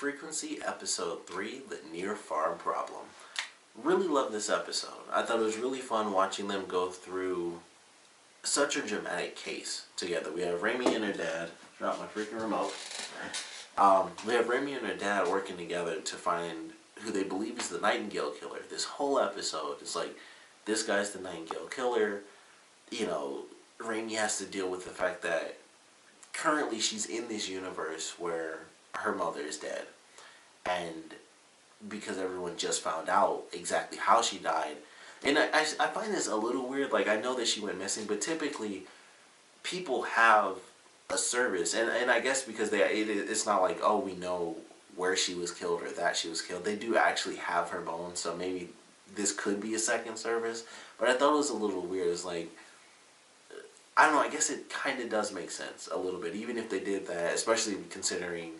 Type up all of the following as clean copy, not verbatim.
Frequency Episode 3, The Near Farm Problem. Really love this episode. I thought it was really fun watching them go through such a dramatic case together. We have Raimy and her dad. Drop my freaking remote. We have Raimy and her dad working together to find who they believe is the Nightingale killer. This whole episode is like, this guy's the Nightingale killer. You know, Raimy has to deal with the fact that currently she's in this universe where her mother is dead. And because everyone just found out exactly how she died. And I find this a little weird. Like, I know that she went missing, but typically people have a service. And I guess because it's not like, oh, we know where she was killed or that she was killed. They do actually have her bones, so maybe this could be a second service. But I thought it was a little weird. It's like, I don't know, I guess it kind of does make sense a little bit, even if they did that, especially considering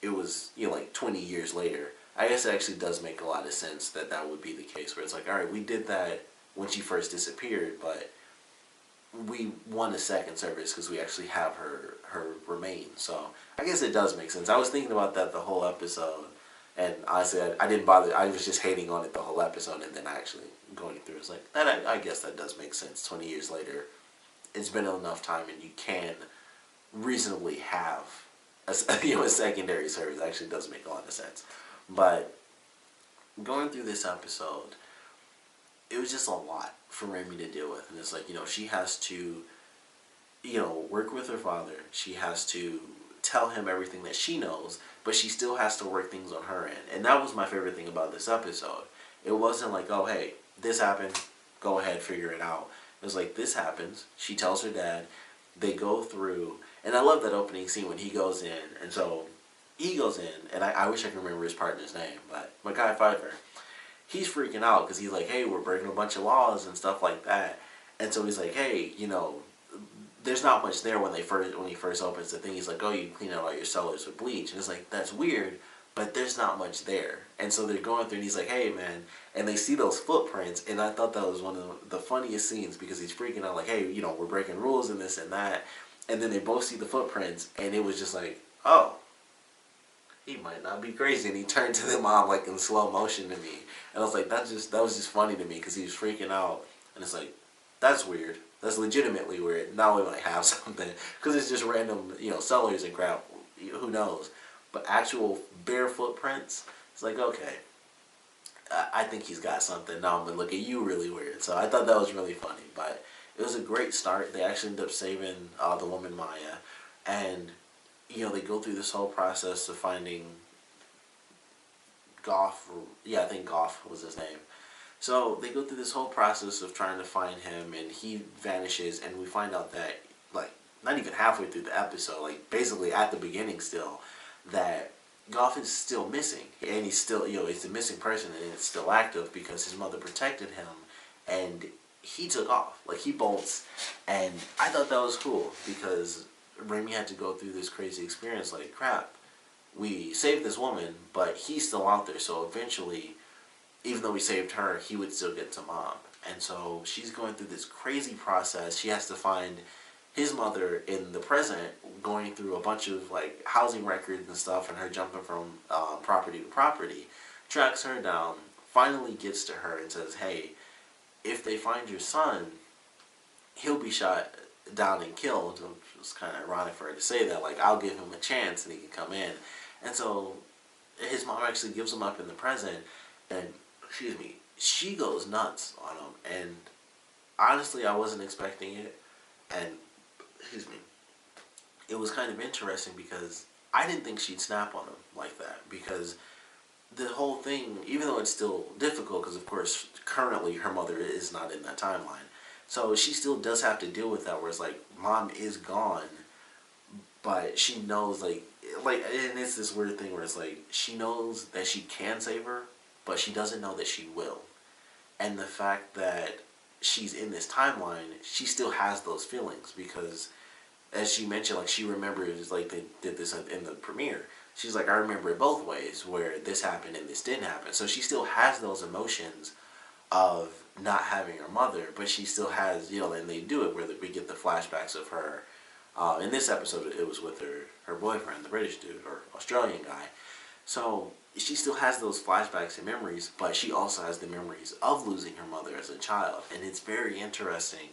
it was, you know, like 20 years later. I guess it actually does make a lot of sense that that would be the case, where it's like, alright, we did that when she first disappeared, but we won a second service because we actually have her remains. So I guess it does make sense. I was thinking about that the whole episode, and honestly, I didn't bother. I was just hating on it the whole episode, and then actually going through, it's like, that. I guess that does make sense. 20 years later, it's been enough time, and you can reasonably have a secondary service. Actually does make a lot of sense. But going through this episode, it was just a lot for Raimy to deal with. And it's like, she has to, work with her father. She has to tell him everything that she knows, but she still has to work things on her end. And that was my favorite thing about this episode. It wasn't like, oh, hey, this happened, go ahead, figure it out. It was like, this happens. She tells her dad. They go through, and I love that opening scene when he goes in. And so he goes in, and I wish I could remember his partner's name, but Mackay Pfeiffer, he's freaking out because he's like, hey, we're breaking a bunch of laws and stuff like that. And so he's like, hey, there's not much there when he first opens the thing. He's like, oh, you clean out all your cellars with bleach. And it's like, that's weird, but there's not much there. And so they're going through, and he's like, hey, man. And they see those footprints, and I thought that was one of the funniest scenes because he's freaking out like, hey, we're breaking rules and this and that. And then they both see the footprints, and it was just like, oh, he might not be crazy. And he turned to the mom like in slow motion to me. And I was like, that was just funny to me because he was freaking out. And it's like, that's weird. That's legitimately weird. Now we might have something. Because it's just random, cellars and crap. Who knows? But actual bare footprints, it's like, okay, I think he's got something. Now I'm going to look at you really weird. So I thought that was really funny. But it was a great start. They actually ended up saving the woman Maya. And, they go through this whole process of finding Goff. I think Goff was his name. So they go through this whole process of trying to find him, and he vanishes, and we find out that, like, not even halfway through the episode, like, basically at the beginning still, that Goff is still missing. And he's still, he's a missing person, and it's still active because his mother protected him, and he took off. Like, he bolts, and I thought that was cool because Raimy had to go through this crazy experience, like, crap, we saved this woman, but he's still out there, so eventually, even though we saved her, he would still get to mom. And so she's going through this crazy process. She has to find his mother in the present, going through a bunch of, like, housing records and stuff, and her jumping from property to property, tracks her down, finally gets to her and says, hey, if they find your son, he'll be shot down and killed. It's kind of ironic for her to say that, like, I'll give him a chance and he can come in. And so his mom actually gives him up in the present, and she goes nuts on him. And honestly, I wasn't expecting it. And it was kind of interesting because I didn't think she'd snap on him like that, because the whole thing, even though it's still difficult, because of course currently her mother is not in that timeline, so she still does have to deal with that, where it's like, mom is gone, but she knows, like, and it's this weird thing where it's like, she knows that she can save her, but she doesn't know that she will. And the fact that she's in this timeline, she still has those feelings, because as she mentioned, like, she remembers, like, they did this in the premiere, she's like, I remember it both ways, where this happened and this didn't happen. So she still has those emotions of not having her mother, but she still has, and they do it where we get the flashbacks of her. In this episode, it was with her boyfriend, the British dude, or Australian guy. So she still has those flashbacks and memories, but she also has the memories of losing her mother as a child. And it's very interesting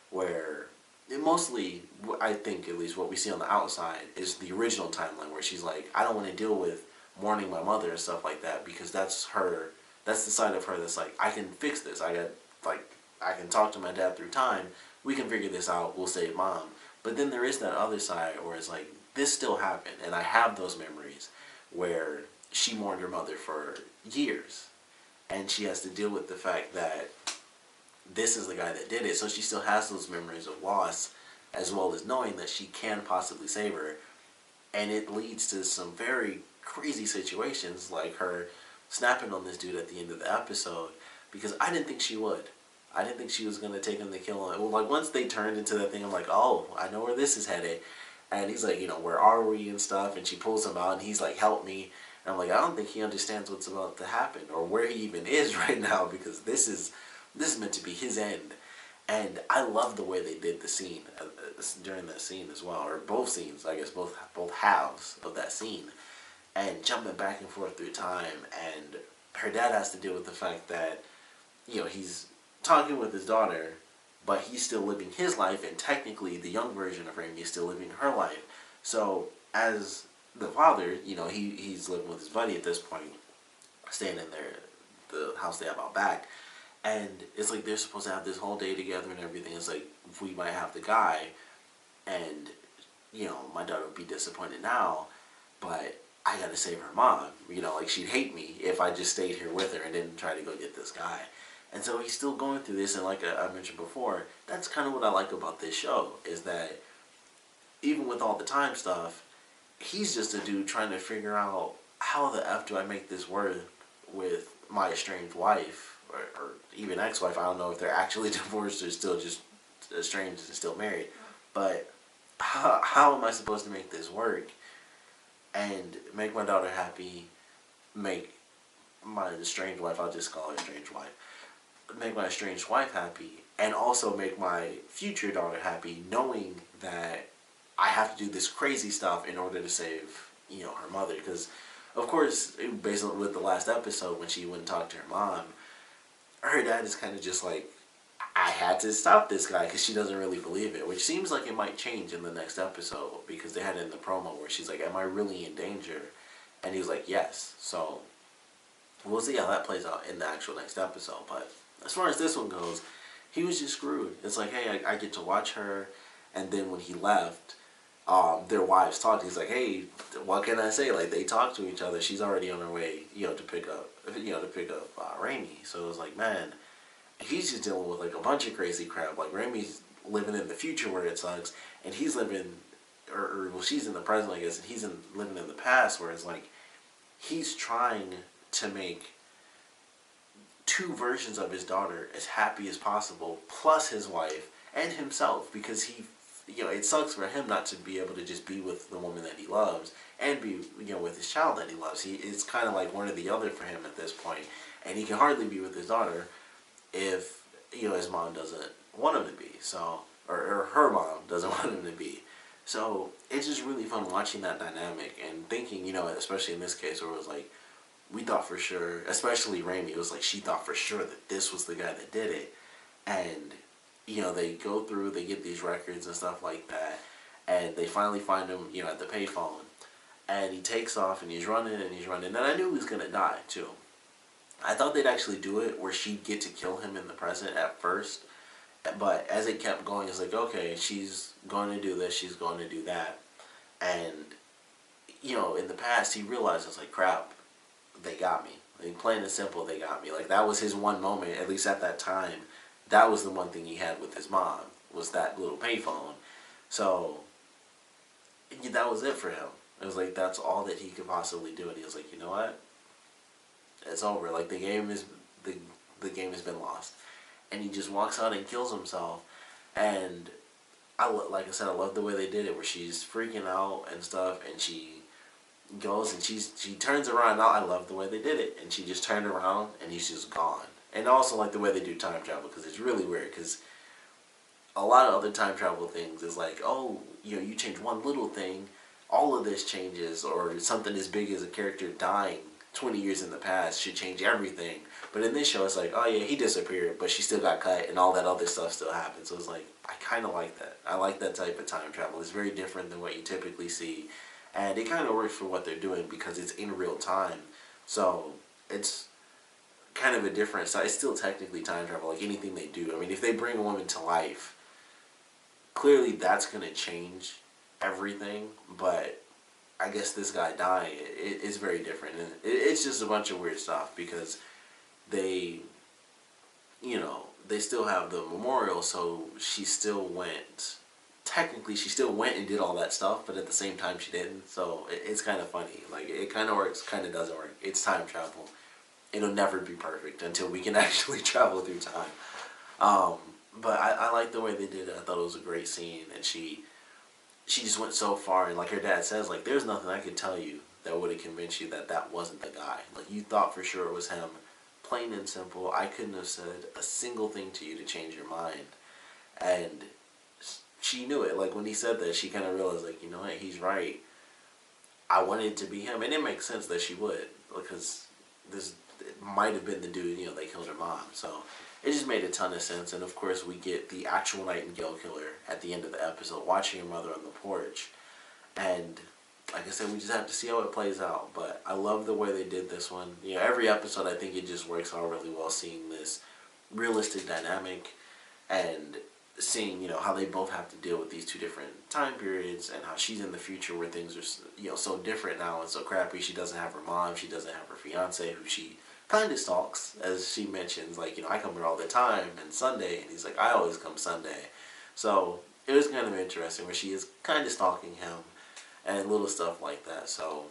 where it mostly, I think at least what we see on the outside, is the original timeline where she's like, I don't want to deal with mourning my mother and stuff like that, because that's her, that's the side of her that's like, I can fix this. I can talk to my dad through time. We can figure this out. We'll save mom. But then there is that other side where it's like, this still happened. And I have those memories where she mourned her mother for years. And she has to deal with the fact that this is the guy that did it. So she still has those memories of loss, as well as knowing that she can possibly save her. And it leads to some very crazy situations, like her snapping on this dude at the end of the episode, because I didn't think she would. I didn't think she was going to take him to kill him. Well, like, once they turned into that thing, I'm like, oh, I know where this is headed. And he's like, you know, where are we and stuff? And she pulls him out, and he's like, help me. And I'm like, I don't think he understands what's about to happen, or where he even is right now, because this is meant to be his end. And I love the way they did the scene during that scene as well, or both scenes, I guess, both halves of that scene, and jumping back and forth through time. And her dad has to deal with the fact that, you know, he's talking with his daughter, but he's still living his life, and technically the young version of Raimy is still living her life. So as the father, you know, he's living with his buddy at this point, staying in the house they have out back. And it's like they're supposed to have this whole day together and everything. It's like, we might have the guy, and, you know, my daughter would be disappointed now, but I gotta save her mom. You know, like, she'd hate me if I just stayed here with her and didn't try to go get this guy. And so he's still going through this, and like I mentioned before, that's kind of what I like about this show, is that even with all the time stuff, he's just a dude trying to figure out, how the F do I make this work with my estranged wife, or even ex-wife. I don't know if they're actually divorced or still just estranged and still married. But how am I supposed to make this work and make my daughter happy, make my estranged wife, I'll just call her estranged wife, make my estranged wife happy, and also make my future daughter happy, knowing that I have to do this crazy stuff in order to save, you know, her mother. Because, of course, based on with the last episode, when she wouldn't talk to her mom, her dad is kind of just like, I had to stop this guy, because she doesn't really believe it, which seems like it might change in the next episode, because they had it in the promo where she's like, am I really in danger? And he was like, yes. So we'll see how that plays out in the actual next episode. But as far as this one goes, he was just screwed. It's like, hey, I get to watch her, and then when he left, their wives talked. He's like, hey, what can I say? Like, they talk to each other. She's already on her way, you know, to pick up Raimy. So it was like, man, he's just dealing with like a bunch of crazy crap. Like, Raimy's living in the future where it sucks, and he's living, or well, she's in the present, I guess, and he's living in the past, where it's like, he's trying to make two versions of his daughter as happy as possible, plus his wife and himself, because he, you know, it sucks for him not to be able to just be with the woman that he loves and be, you know, with his child that he loves. It's kind of like one or the other for him at this point, and he can hardly be with his daughter if, you know, his mom doesn't want him to be. So, or her mom doesn't want him to be. So it's just really fun watching that dynamic and thinking, you know, especially in this case where it was like, we thought for sure, especially Raimy, it was like she thought for sure that this was the guy that did it. And, you know, they go through, they get these records and stuff like that, and they finally find him, you know, at the payphone. And he takes off, and he's running, and I knew he was going to die, too. I thought they'd actually do it where she'd get to kill him in the present at first, but as it kept going, it's like, okay, she's going to do this, she's going to do that. And, you know, in the past, he realized, it's like, crap, they got me. Like, plain and simple, they got me. Like, that was his one moment, at least at that time. That was the one thing he had with his mom, was that little payphone. So, that was it for him. It was like, that's all that he could possibly do. And he was like, you know what? It's over. Like, the game has been lost. And he just walks out and kills himself. And, like I said, I love the way they did it, where she's freaking out and stuff, and she goes and she turns around. Now I love the way they did it, and she just turned around and he's just gone. And also like the way they do time travel, because it's really weird, because a lot of other time travel things is like, oh, you know, you change one little thing, all of this changes, or something as big as a character dying 20 years in the past should change everything. But in this show, it's like, oh yeah, he disappeared, but she still got cut, and all that other stuff still happened. So it's like, I kind of like that. I like that type of time travel. It's very different than what you typically see, and it kind of works for what they're doing because it's in real time. So it's kind of a different side. It's still technically time travel, like anything they do. I mean, if they bring a woman to life, clearly that's going to change everything, but I guess this guy dying, it's very different. And it's just a bunch of weird stuff because they, they still have the memorial, so she still went, technically she still went and did all that stuff, but at the same time she didn't. So it's kind of funny. Like, it kind of works, kind of doesn't work. It's time travel. It'll never be perfect until we can actually travel through time. But I like the way they did it. I thought it was a great scene, and she just went so far, and like her dad says, like, there's nothing I could tell you that would have convinced you that that wasn't the guy. Like, you thought for sure it was him. Plain and simple. I couldn't have said a single thing to you to change your mind. And she knew it. Like, when he said that, she kind of realized, like, you know what, he's right. I wanted it to be him, and it makes sense that she would, because this it might have been the dude, they killed her mom. So it just made a ton of sense. And of course we get the actual Nightingale killer at the end of the episode, watching her mother on the porch. And like I said, we just have to see how it plays out. But I love the way they did this one. Every episode, I think it just works out really well, seeing this realistic dynamic and seeing, how they both have to deal with these two different time periods, and how she's in the future where things are, so different now and so crappy. She doesn't have her mom. She doesn't have her fiance, who she kind of stalks, as she mentions, like, I come here all the time, and Sunday, and he's like, I always come Sunday. So it was kind of interesting where she is kind of stalking him, and little stuff like that. So,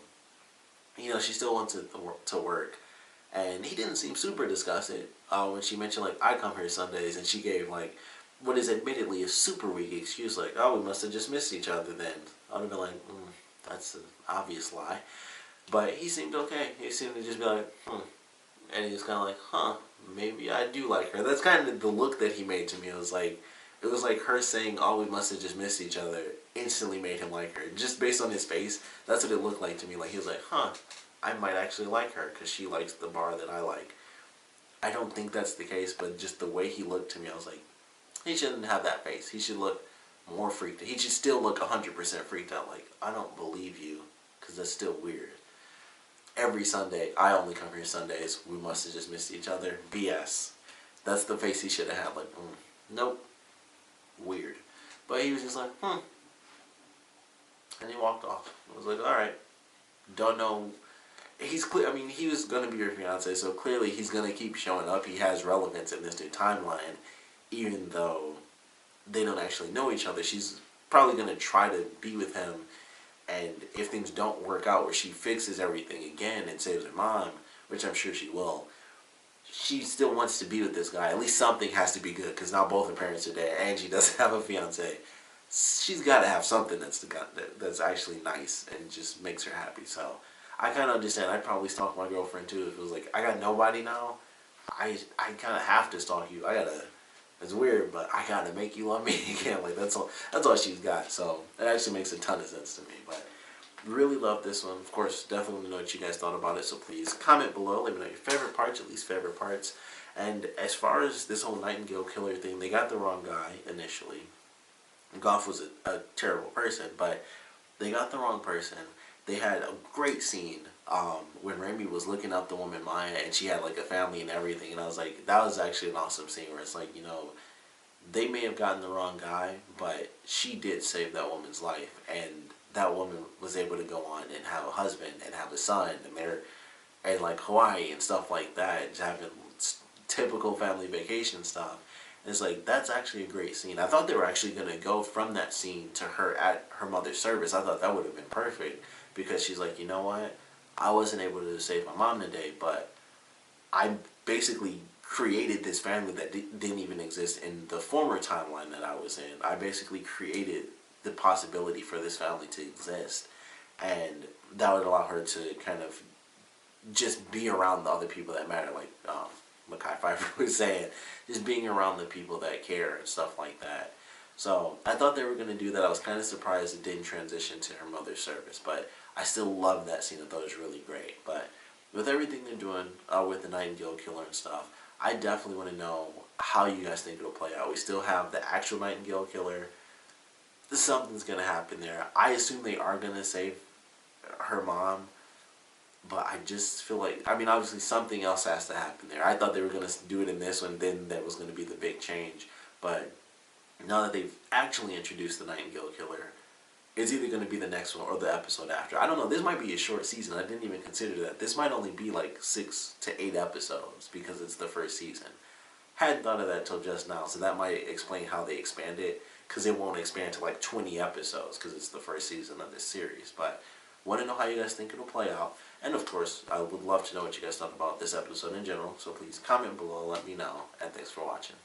she still wants it to work. And he didn't seem super disgusted when she mentioned, like, I come here Sundays, and she gave, like, what is admittedly a super weak excuse, like, oh, we must have just missed each other then. I would have been like, that's an obvious lie. But he seemed okay. He seemed to just be like, and he was kind of like, maybe I do like her. That's kind of the look that he made to me. It was like her saying, oh, we must have just missed each other, instantly made him like her. Just based on his face, that's what it looked like to me. Like, he was like, I might actually like her because she likes the bar that I like. I don't think that's the case, but just the way he looked to me, I was like, he shouldn't have that face. He should look more freaked out. He should still look 100% freaked out. Like, I don't believe you, because that's still weird. Every Sunday, I only come here Sundays, we must have just missed each other. BS. That's the face he should have had. Like, nope. Weird. But he was just like, And he walked off. I was like, alright. Don't know. He's clear. I mean, he was going to be your fiance, so clearly he's going to keep showing up. He has relevance in this new timeline, even though they don't actually know each other. She's probably going to try to be with him, and if things don't work out where she fixes everything again and saves her mom, which I'm sure she will, she still wants to be with this guy. At least something has to be good, because now both her parents are dead and she doesn't have a fiance. She's got to have something that's actually nice and just makes her happy. So I kind of understand. I'd probably stalk my girlfriend too if it was like, I got nobody now. I kind of have to stalk you. It's weird, but I gotta make you love me again. Like, that's all she's got. So it actually makes a ton of sense to me. But really love this one. Of course, definitely want to know what you guys thought about it. So please comment below. Let me know your favorite parts, at least favorite parts. And as far as this whole Nightingale killer thing, they got the wrong guy initially. Goff was a terrible person, but they got the wrong person. They had a great scene when Raimy was looking up the woman Maya, and she had like a family and everything, and I was like, that was actually an awesome scene where it's like, they may have gotten the wrong guy, but she did save that woman's life, and that woman was able to go on and have a husband and have a son, and they're in like Hawaii and stuff like that, just having typical family vacation stuff. And it's like, that's actually a great scene. I thought they were actually going to go from that scene to her at her mother's service. I thought that would have been perfect, because she's like, you know what? I wasn't able to save my mom today, but I basically created this family that didn't even exist in the former timeline that I was in. I basically created the possibility for this family to exist, and that would allow her to kind of just be around the other people that matter, like Mekhi Phifer was saying, just being around the people that care and stuff like that. So I thought they were going to do that. I was kind of surprised it didn't transition to her mother's service, but I still love that scene. I thought it was really great. But with everything they're doing with the Nightingale killer and stuff, I definitely want to know how you guys think it'll play out. We still have the actual Nightingale killer. Something's going to happen there. I assume they are going to save her mom, but I just feel like, I mean, obviously something else has to happen there. I thought they were going to do it in this one, then that was going to be the big change. But now that they've actually introduced the Nightingale killer, it's either going to be the next one or the episode after. I don't know. This might be a short season. I didn't even consider that. This might only be like 6 to 8 episodes because it's the first season. Hadn't thought of that till just now, so that might explain how they expand it, because it won't expand to like 20 episodes because it's the first season of this series. But want to know how you guys think it'll play out. And of course, I would love to know what you guys thought about this episode in general, so please comment below, let me know, and thanks for watching.